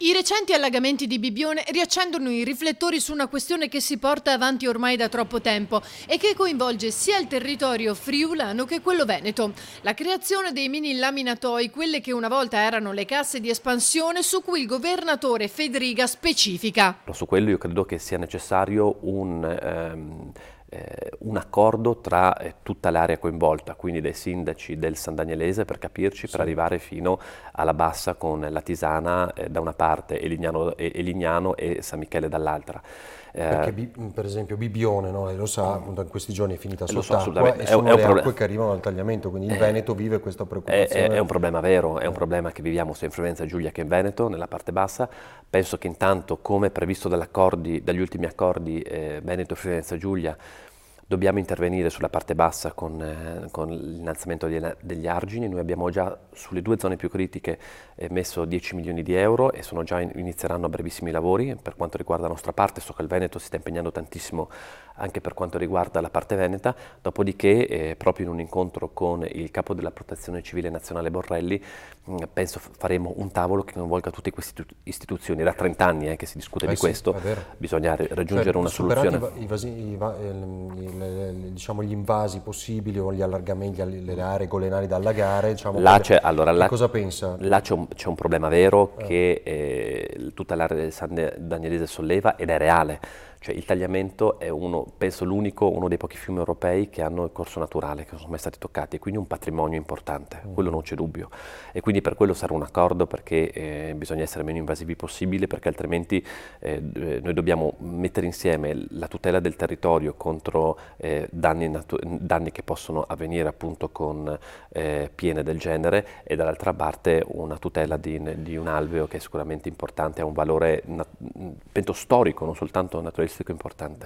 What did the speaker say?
I recenti allagamenti di Bibbione riaccendono i riflettori su una questione che si porta avanti ormai da troppo tempo e che coinvolge sia il territorio friulano che quello veneto. La creazione dei mini laminatoi, quelle che una volta erano le casse di espansione su cui il governatore Fedriga specifica. Su quello io credo che sia necessario un accordo tra tutta l'area coinvolta, quindi dai sindaci del San Danielese per capirci, per arrivare fino alla Bassa con la Tisana da una parte e Lignano e San Michele dall'altra. Perché per esempio Bibbione, no? Lei lo sa, appunto in questi giorni è finita Lo so, sott'acqua e sono le acque che arrivano al tagliamento, quindi il Veneto vive questa preoccupazione. È un problema vero, è un problema che viviamo sia in Friuli Giulia che in Veneto, nella parte bassa. Penso che intanto, come previsto dagli ultimi accordi Veneto e Friuli Giulia, dobbiamo intervenire sulla parte bassa con l'innalzamento degli argini. Noi abbiamo già sulle due zone più critiche messo 10 milioni di euro e inizieranno a brevissimi i lavori. Per quanto riguarda la nostra parte, so che il Veneto si sta impegnando tantissimo anche per quanto riguarda la parte veneta, dopodiché proprio in un incontro con il capo della Protezione Civile Nazionale Borrelli penso faremo un tavolo che coinvolga tutte queste istituzioni. Da 30 anni che si discute di questo, bisogna raggiungere una soluzione. Diciamo gli invasi possibili o gli allargamenti, le aree golenali da allagare, diciamo, cosa pensa? Là c'è un problema vero che tutta l'area del San Danielese solleva ed è reale. Cioè il tagliamento è penso uno dei pochi fiumi europei che hanno il corso naturale, che non sono mai stati toccati, e quindi un patrimonio importante, quello non c'è dubbio. E quindi per quello sarà un accordo, perché bisogna essere meno invasivi possibile, perché altrimenti noi dobbiamo mettere insieme la tutela del territorio contro danni che possono avvenire appunto con piene del genere, e dall'altra parte una tutela di un alveo che è sicuramente importante, ha un valore penso storico, non soltanto naturalistico importante.